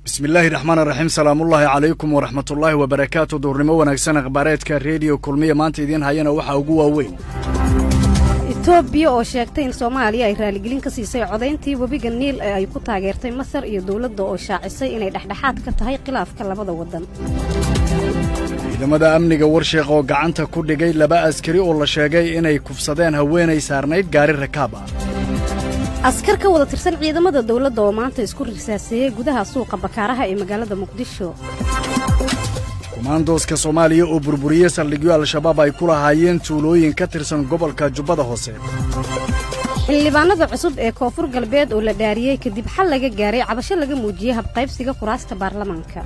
بسم الله الرحمن الرحيم سلام الله عليكم ورحمة الله وبركاته دورنimo wanaagsan akhbaareedka radio kulmiye maanta idin hayana waxa ugu waaweyn Itoobiya oo sheegtay in Soomaaliya ay raaligelin ka siisay codeyntii wabiga Niil ee ay ku taageertay Masar iyo dawladda oo shaacisay inay dhexdhexaad ka tahay khilaafka labada wadan ciidamada amniga warsheeq oo gacanta ku dhigay laba askari oo la sheegay inay kufsadeen haweenay saarnayd gaari rakaab ah askar ka wada tirsan ciidamada dawladda oo maanta isku risaasay gudaha suuqa Bakaaraha ee magaalada Muqdisho Kumaandooska Soomaaliya oo burburiyay saldhigyo al-shabaab ay ku lahaayeen tuulooyin ka tirsan gobolka Jubbada Hoose xildhibaanada cusub ee Koonfur Galbeed oo la dhaariyay kadib xal laga gaaray cabasho laga muujiyay habqaybsiga kuraasta baarlamaanka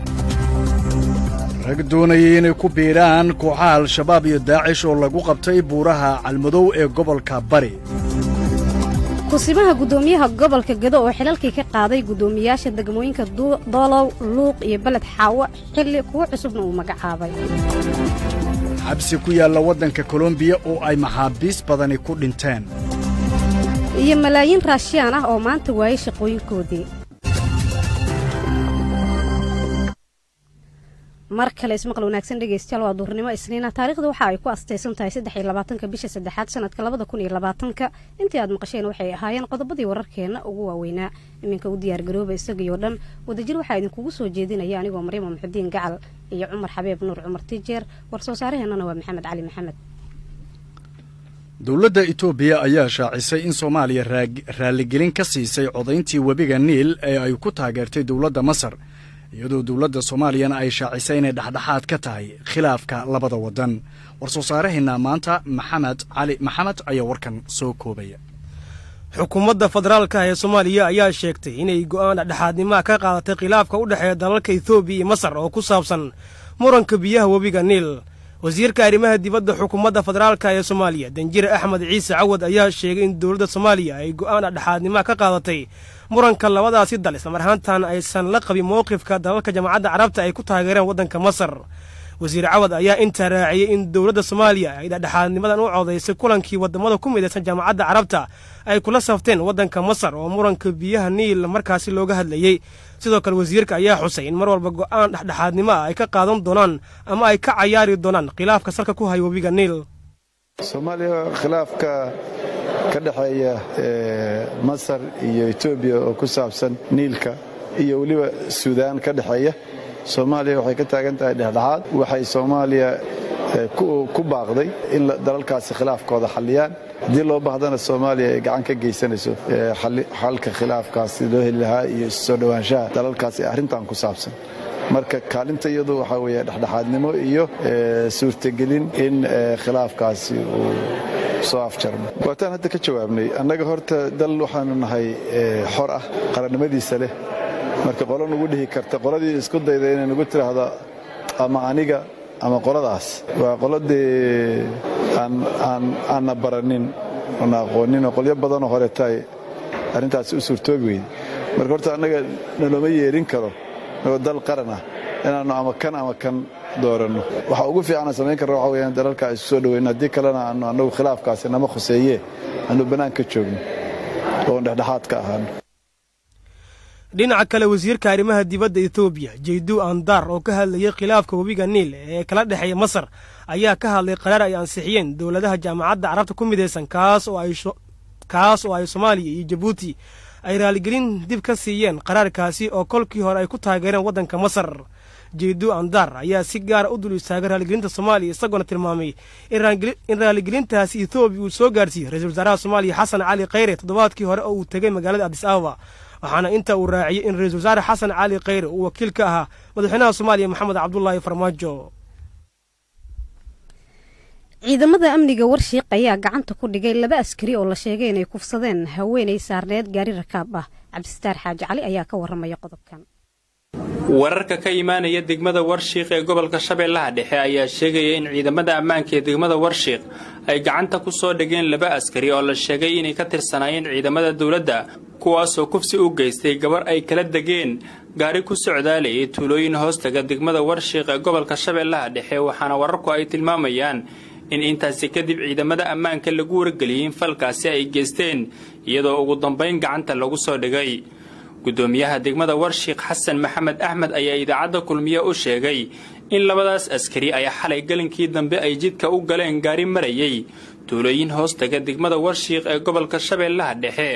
rag doonayay inay ku biiraan kooxaha al-shabaab iyo Daacish oo lagu qabtay buuraha Calmadow ee gobolka Bari kusimaha gudoomiyaha gobolka Gado oo xilalkii ka qaaday gudoomiyaasha degmooyinka Doolow Luuq iyo Balad Xaawo xilli kuwa cusubna uu magacaabay xabsi ku yaala wadanka Colombia oo ay maxaabiis badani ku dhinteen iyo malaayiin Raashiyaan ah oo maanta waayay shaqooyinkoodii markale ismaqal wanaagsan dhageystayaal waa duurnimo isniina taariikhdu waxa ay ku asteysan tahay 23 bisha 3 sanadka 2020 intii aad maqasheen waxay ahaayeen qodobadii wararkeena ugu waaweynaa iminka u diyaar garooba isagoo dhan wadajir waxa idin kugu soo jeedinaya anigoo Maryam Maxudiin Gacal iyo Cumar Xabeeb Nuur Cumar Tijeer war soo saaraheenana waa Maxamed Cali Maxamed dawladda Itoobiya ayaa shaacisay in Soomaaliya raaligelin ka siisay codeyntii wabiga Niil ee ay ku taageertay dawladda Masar iyadoo dawladda Soomaaliyana ay shaacisay inay dhexdhexaad ka tahay khilaafka labada wadan war soo saaraheenna maanta Maxamed Cali Maxamed ayaa warkan soo koobaya xukuumadda federaalka ee Soomaaliya ayaa sheegtay inay go'aan dhexdhexaadnimo ka qaadatay khilaafka u dhaxeeya dalalka Itoobiya iyo Masar oo ku saabsan muranka biyaha wabiga Niil wasiirka arrimaha dibadda xukuumadda federaalka ee Soomaaliya Danjire Axmed Ciise Cawad ayaa sheegay in dawladda Soomaaliya ay go'aan dhexdhexaadnimo ka qaadatay muranka labadaasi dal isla marhaantan aysan la qabin mowqifka dalalka Jamacadda Carabta ay ku taageereen wadanka Masar wasiir Cawad ayaa inta raaciyay in dawladda Soomaaliya ay dhexdhexaadnimadan u codeysay kulankii wadamada ku midaysan Jamacadda Carabta ay kula safteen wadanka Masar oo muranka biyaha Niil markaasi looga hadlayay sidoo kale wasiirka ayaa xusay in mar walba go'aan dhexdhexaadnimo ay ka qaadan doonaan ama ay ka ciyaari doonaan khilaafka salka ku haya wabiga Niil Soomaaliya khilaafka ka dhaxeeya Masar iyo Itoobiya oo ku saabsan Niilka iyo waliba Suudaan ka dhaxeeya Soomaaliya waxay ka taagan tahay dhexdhexaad waxay Soomaaliya ku baaqday in dalalkaasi khilaafkooda xaliyaan hadii loo baahdana Soomaaliya ay gacan ka geysanayso xalka khilaafkaasi loo heli lahaa iyo soo dhawaanshaha dalalkaasi arrintan ku saabsan marka kaalinta iyadu waxa weeye dhexdhexaadnimo iyo suurtagelin in khilaafkaasi uu soo afjarmo waataan hadda ka jawaabnay annaga horta dal waxaanu nahay xor ah qarannimadiisa leh marka qolo nagu dhihi karta qoladii isku dayday inay nagu tiraahdo ama aniga ama qoladaas waa qoladii aan baranin oo aqoonin qolyo badan oo hore tahay arrintaas u suurtoobi weyd marka horta annaga naloma yeerin karo oo dal qaran ah inaanu ama kan dooranno waxa ugu fiican samayn karno waxa weeyaan dalalka ay soo dhaweeyeen hadii kalena anagu khilaafkaasi nama khuseeyay aanu banaanka joogno oo dhexdhexaad ka ahaan dhinaca kale wasiirka arrimaha dibadda Itoobiya Jeydu Andar oo ka hadlayay khilaafka wabiga Niil ee kala dhaxeeya Masar ayaa ka hadlay qaraar ay ansixiyeen dawladaha Jamacadda Carabta ku midaysan kaas oo ay Soomaaliya iyo Djibouti ay raaligelin dib ka siiyeen qaraarkaasi oo kolkii hore ay ku taageereen wadanka Masar Jeydu Andar ayaa si gaar u dul istaagay raaligelinta Soomaaliya isagoo tilmaamay in raaligelintaasi Itoobiya uu soo gaarsiiyay ra'iisul wasaaraha Soomaaliya Xasan Cali Khayre toddobaadkii hore oo uu tagay magaalada Addis Ababa waxaana inta uu raaciyay in ra'iisul wasaare Xasan Cali Khayre uu wakiil ka ahaa madaxweynaha Soomaaliya Maxamed Cabdullaahi Farmaajo ciidamada amniga warshiiq ayaa gacanta ku dhigay laba askari oo la sheegay inay kufsadeen haweenay saarneed gaari rakaab ah Cabdistaar Xaaji Cali ayaa ka waramaya qodobkan wararka ka imaanaya degmada Warshiiq ee gobolka Shabeellaha Dhexe ayaa sheegaya in ciidamada ammaanka ee degmada Warshiiq ay gacanta ku soo dhigeen laba askari oo la sheegay inay ka tirsanaayeen ciidamada dawladda kuwaas oo kufsi u geystay gabar ay kala degeen gaari ku socdaalay tuulooyin hoostaga degmada Warshiiq ee gobolka Shabeellaha Dhexe waxaana wararku ay tilmaamayaan in intaasi kadib ciidamada ammaanka lagu wargeliyay in falkaasi ay geysteen iyadoo ugu dambeyn gacanta lagu soo dhigay gudoomiyaha degmada Warshiiq Xasan Maxamed Axmed ayaa idaacadda kulmiye u sheegay in labadaas askari ay xalay galinkii dambe ay jidka u galeen gaari marayay tuulooyin hoostaga degmada Warshiiq ee gobolka Shabeellaha Dhexe.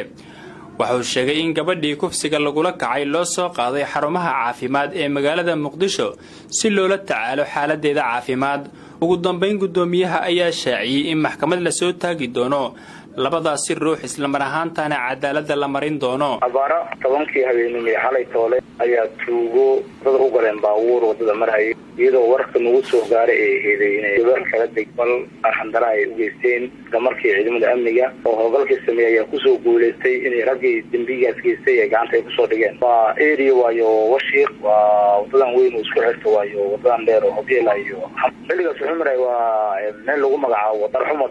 wuxuu sheegay in gabadhii kufsiga lagula kacay loo soo qaaday xarumaha caafimaad ee magaalada Muqdisho si loola tacaalo xaaladeeda caafimaad. ugu dambeyn gudoomiyaha ayaa shaaciyay in maxkamad la soo taagi doono labadaasi ruux isla mar ahaantaana cadaalada la marin doono. abaara 10kii habeenimo xalay toole ayaa tuugo dad u galeen baabuur wadada marayay iyadoo warka nagu soo gaaray ee heeday inay gabar kala degmal arxandara ay u geysteen markii ciidamada amniga oo howlgalka sameeyay ku soo guuleystay inay ragii dambigaas geystay ay gacanta ku soo dhigeen. waa area waayo Warshiiq waa wadadan weyn oo isku xirto waayo wadadan dheer oo hobielayo xilligaas xumray waa meel lagu magacaabo darxumo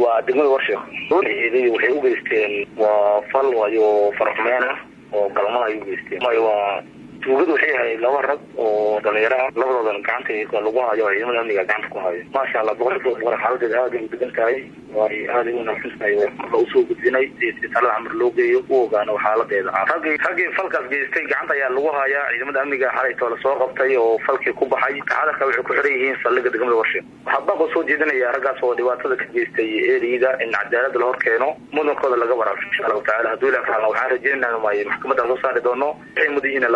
waa degmada Warshiiq waxay u geysteen waa fal waayo farxumeena oo galmada ay u geysteen waa tuugadu waxay ahayd laba rag oo dhalinyaro labadoodan gacanta lagu hayo ciidamada amniga gacanta ku hayo. maasha Allah boqortooda xaaladda aad u degan tahay way aad u wanaagsantahay oo soo gudbinay isbitaalada amar loo geeyo oo ogaano xaaladeeda. ragii falkaas geystay gacanta ayaa lagu hayaa ciidamada amniga xalay toole soo qabtay oo falkii ku baxay taxadarka waxay ku xiran yihiin saldhigga degmada Warshiiq. waxaa baqo soo jeedinaya raggaas oo dhibaatada ka geystay eedida in cadaalad la hor keeno mudankooda laga waraabiyo insha Allah taala. haddii la fahmo waxaan rajaynayaa maxkamadda soo saari doono ay mudayina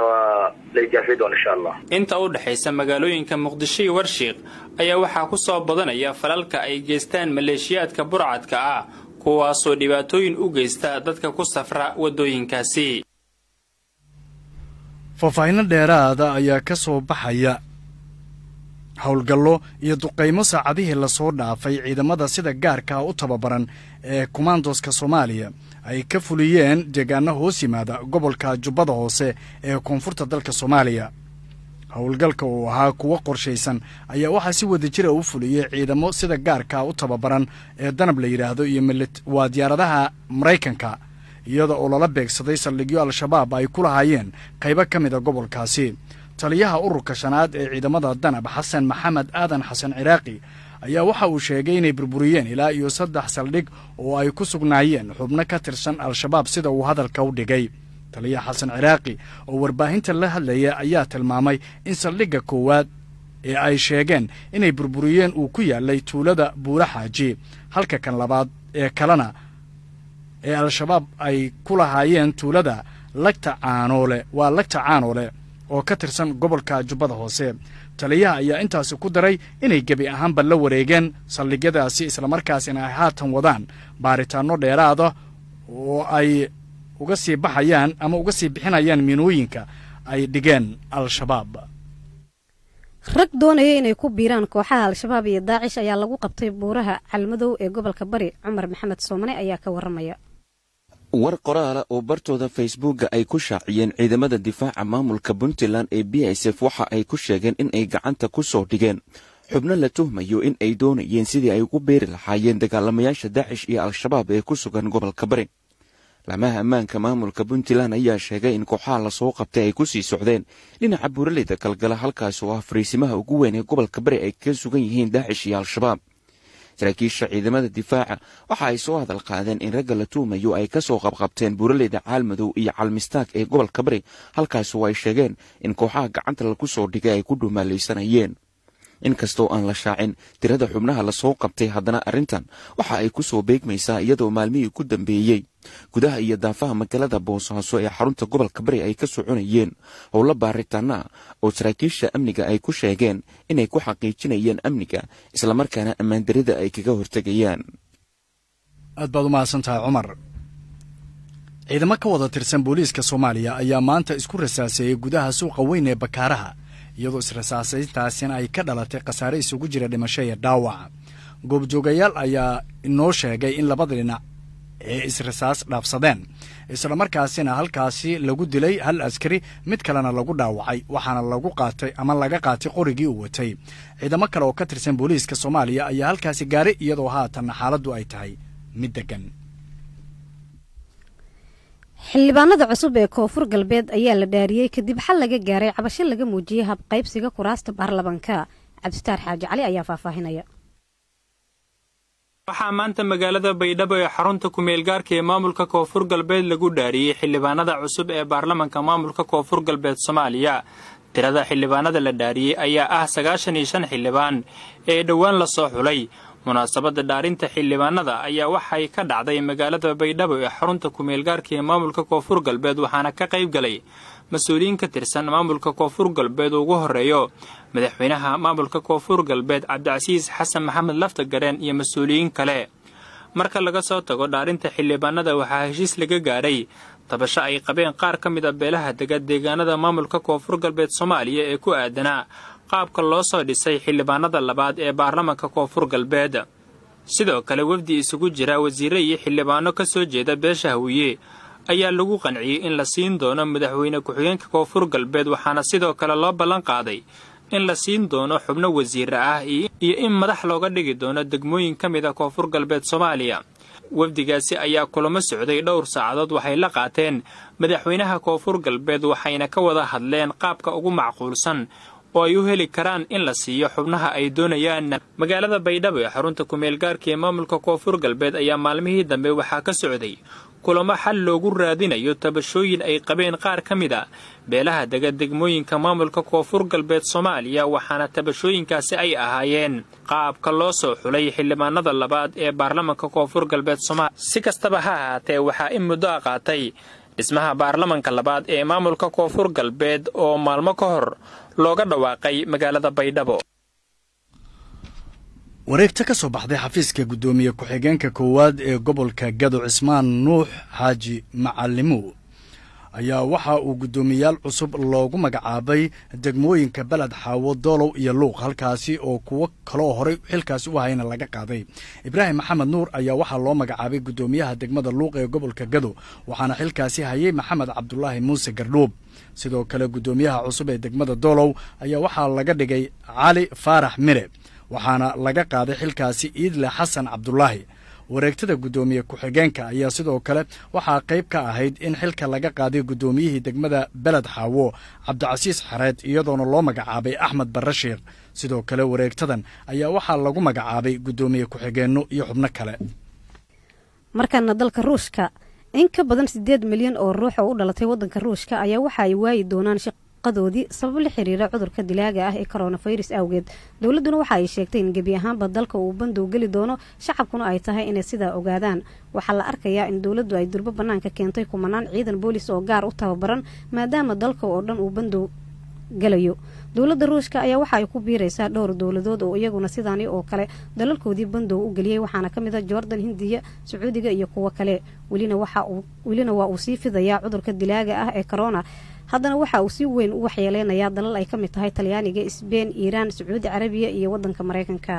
inta u dhaxaysa magaalooyinka Muqdisho iyo Warshiiq ayaa waxaa ku soo badanaya falalka ay geystaan maleeshiyaadka burcadka ah kuwaasoo dhibaatooyin u geysta dadka ku safra wadooyinkaasi. faahfaahin dheeraada ayaa ka soo baxaya howlgallo iyo duqeymo saacadihii la soo dhaafay ciidamada sida gaarka u tababaran ee kumaandoska Soomaaliya ay ka fuliyeen deegaano hoos yimaada gobolka Jubbada Hoose ee koonfurta dalka Soomaaliya. howlgalka oo ahaa kuwa qorshaysan ayaa waxa si wadajir ah u fuliyay ciidamo sida gaarka u tababaran ee danab la yiraahdo iyo waa diyaaradaha Mareykanka iyada oo lala beegsaday saldhigyo al-shabaab ay ku lahaayeen qaybo ka mid ah gobolkaasi. taliyaha ururka shanaad ee ciidamada danab Xasan Maxamed Aadan Xasan Ciraaqi ayaa waxa uu sheegay inay burburiyeen ilaa iyo 3 saldhig oo ay ku sugnaayeen xubno ka tirsan al-shabaab sida uu hadalka u dhigay. taliyaha Xasan Ciraaqi oo warbaahinta la hadlaya ayaa tilmaamay in saldhigga koowaad ee ay sheegeen inay burburiyeen uu ku yaalay tuulada Buura Xaaji halka kan labaad ee kalena ee al-shabaab ay ku lahaayeen tuulada Lagta Caanoole oo ka tirsan gobolka Jubbada Hoose. taliyaha ayaa intaas ku daray inay gabi ahaanba la wareegeen saldhigyadaasi isla markaasina ay haatan wadaan baaritaano dheeraad ah oo ay uga sii bixinayaan miinooyinka ay dhigeen al-shabaab. rag doonaya inay ku biiraan kooxaha al-shabaab iyo daacish ayaa lagu qabtay buuraha Calmadow ee gobolka Bari. Cumar Maxamed Soomane ayaa ka waramaya. war qoraal oo bartooda Facebook ay ku shaaciyeen ciidamada difaaca maamulka Puntland ee BSF waxa ay ku sheegeen in ay gacanta ku soo dhigeen xubno la tuhmayo in ay doonayeen sidii ay ugu beeri lahaayeen dagaalamayaasha Daesh iyo al-shabaab ee ku sugan gobolka Bari. lamaha ammaanka maamulka Puntland ayaa sheegay in kooxaha la soo qabtay ay ku sii socdeen dhinaca buuraleyda kalgala halkaas oo fariisimaha ugu weyn ee gobolka Bari ay ka sugan yihiin Daesh iyo al-shabaab. saraakiisha ciidamada difaaca waxa ay soo hadal qaadeen in ragga la tuumayo ay ka soo qabqabteen buuraleyda Calmadow iyo Calmistaag ee gobolka Bari halkaas oo ay sheegeen in kooxaha gacanta lagu soo dhigay ay ku dhumaalaysanayeen. inkastoo aan la shaacin tirada xubnaha la soo qabtay haddana arrintan waxa ay ku soo beegmaysaa iyadoo maalmihii ku dambeeyey gudaha iyo daafaha magaalada Boosaaso ee xarunta gobolka Bari ay ka soconayeen howlo baaritaana oo saraakiisha amniga ay ku sheegeen inay ku xaqiijinayeen amniga isla markaana ammaan darida ay kaga hortagayaan. aad baad u mahadsantahay Cumar. ciidamo ka wada tirsan booliiska Soomaaliya ayaa maanta isku rasaaseeyay gudaha suuqa weyn ee Bakaaraha iyadoo israsaasayntaasina ay ka dhalatay khasaare isugu jira dhimasho iyo dhaawac. goobjoogayaal ayaa inoo sheegay in labada dhinac ee israsaas dhaafsadeen isla markaasina halkaasi lagu dilay hal askari mid kalena lagu dhaawacay waxaana laga qaatay qorigii uu watay. ciidamo kale oo ka tirsan booliiska Soomaaliya ayaa halkaasi gaaray iyadoo haatan xaaladdu ay tahay mid degan. xildhibaanada cusub ee koonfur galbeed ayaa la dhaariyay kadib xal laga gaaray cabasho laga muujiyay hab qaybsiga kuraasta baarlamaanka. Cabditaar Xaaji Cali ayaa faahfaahinaya. waxaa maanta magaalada Baydhabo ee xarunta ku-meel gaarka ee maamulka Koonfur Galbeed lagu dhaariyay xildhibaanada cusub ee baarlamaanka maamulka Koonfur Galbeed Soomaaliya. Tirada xildhibaanada la dhaariyay ayaa ah 95 xildhibaan ee dhawaan la soo xulay. munaasabada dhaarinta xildhibaanada ayaa waxay ka dhacday magaalada Baydhabo ee xarunta ku-meel gaarka ee maamulka Koonfur Galbeed waxaana ka qayb galay mas'uuliyiin ka tirsan maamulka Koonfur Galbeed ugu horeeyo madaxweynaha maamulka Koonfur Galbeed Cabdicasiis Xasan Maxamed Laftagareen iyo mas'uuliyiin kale. marka laga soo tago dhaarinta xildhibaanada waxaa heshiis laga gaaray tabasho ay qabeen qaar ka mid ah beelaha deegaanada maamulka Koonfur Galbeed Soomaaliya ee ku aadanaa qaabka loo soo dhisay xildhibaanada labaad ee baarlamaanka Koonfur Galbeed. sidoo kale wafdi isugu jira wasiirro iyo xildhibaano ka soo jeeda beesha Hawiye ayaa lagu qanciyay in la siin doono madaxweyne ku-xigeenka Koonfur Galbeed waxaana sidoo kale loo ballan qaaday in la siin doono xubno wasiir ah iyo in madax looga dhigi doono degmooyin ka mid ah Koonfur Galbeed Soomaaliya. wafdigaasi ayaa kulamo socday dhowr saacadood waxay la qaateen madaxweynaha Koonfur Galbeed waxayna ka wada hadleen qaabka ugu macquulsan oo ay u heli karaan in la siiyo xubnaha ay doonayaan. magaalada Baydhabo ee xarunta ku-meel gaarka ee maamulka Koonfur Galbeed ayaa maalmihii dambe waxaa ka socday kulamo xal loogu raadinayo tabashooyin ay qabeen qaar ka mid ah beelaha degmooyinka maamulka Koonfur Galbeed Soomaaliya waxaana tabashooyinkaasi ay ahaayeen qaabka loo soo xulay xildhibaanada labaad ee baarlamaanka Koonfur Galbeed Soomaaliya. si kastaba ha ahaatee waxaa in muddo qaatay dhismaha baarlamaanka labaad ee maamulka Koonfur Galbeed oo maalmo ka hor looga dhawaaqay magaalada Baydhabo. wareegta ka soo baxday xafiiska gudoomiye ku-xigeenka koowaad ee gobolka Gado Cismaan Nuux Xaaji Macalimo ayaa waxa uu gudoomiyaal cusub loogu magacaabay degmooyinka Balad Xaawo Doolow iyo Luuq halkaasi oo kuwa kale oo horey xilkaasi u hayna laga qaaday. Ibraahim Maxamed Nuur ayaa waxa loo magacaabay gudoomiyaha degmada Luuq ee gobolka Gado waxaana xilkaasi hayay Maxamed Cabdullaahi Muuse Gardhoob. sidoo kale gudoomiyaha cusub ee degmada Doolow ayaa waxa laga dhigay Cali Faarax Mire waxaana laga qaaday xilkaasi Iidle Xasan Cabdullaahi. wareegtada gudoomiye ku-xigeenka ayaa sidoo kale waxaa qayb ka ahayd in xilka laga qaaday gudoomiyihii degmada Balad Xaawo Cabdicasiis Xareed iyadoona loo magacaabay Axmed Barashiiq. sidoo kale wareegtadan ayaa waxaa lagu magacaabay gudoomiye ku-xigeenno iyo xubno kale. markana dalka Ruushka in ka badan 8 milyan oo ruux oo u dhalatay wadanka Ruushka ayaa waxa ay waayi doonaan shaqadoodii sabab la xiriira cudurka dilaaga ah ee coronavirus awgeed. dawladuna waxa ay sheegtay in gebi ahaanba dalka uu bandow gali doono shacabkuna ay tahay inay sidaa ogaadaan. waxaa la arkayaa in dawladdu ay durba banaanka keentay kumanaan ciidan boolis oo gaar u tababaran maadaama dalka oo dhan uu bandow galayo. dawladda Ruushka ayaa waxa ay ku biiraysaa dhowr dawladood oo iyaguna sidaani oo kale dalalkoodii bandow u galiyay waxaana ka mid ah Jordan, Hindiya, Sacuudiga iyo kuwa kale. welina waa uu sii fidayaa cudurka dilaaga ah ee corona. haddana waxa uu si weyn u waxyeeleynayaa dalal ay ka mid tahay Talyaaniga, Spain, Iiraan, Sacuudi Carabiya iyo wadanka Mareykanka.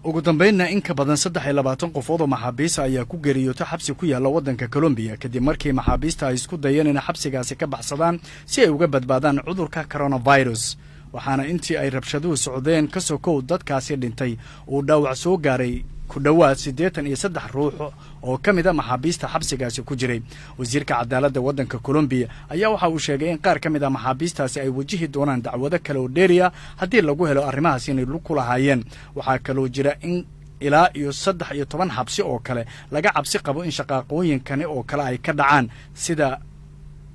ugu dambeynna in ka badan 23 qofood oo maxaabiis ayaa ku geeriyootay xabsi ku yaala wadanka Colombia kadib markii maxaabiista ay isku dayeen in xabsigaasi ka baxsadaan si ay uga badbaadaan cudurka coronavirus. waxaana intii ay rabshaduhu socdeen ka soo kow dadkaasi dhintay uu dhaawac soo gaaray ku dhawaad 83 ruux oo ka mid ah maxaabiista xabsigaasi ku jiray. wasiirka cadaaladda wadanka Colombia ayaa waxa uu sheegay in qaar ka mid ah maxaabiistaasi ay wajihi doonaan dacwado kale oo dheeriya haddii lagu helo arrimahaas inay ku lahaayeen. waxaa kaloo jira in ilaa iyo 13 xabsi oo kale laga cabsi qabo in shaqaaqooyinkani oo kale ay ka dhacaan sida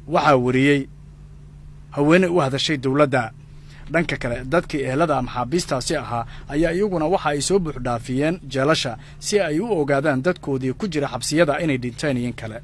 waxa wariyay haweeney u hadashay dawladda. dhanka kale dadkii ehelada maxaabiistaasi ahaa ayaa iyaguna waxa ay soo buux dhaafiyeen jeelasha si ay u ogaadaan dadkoodii ku jira xabsiyada inay dhinteen iyo kale.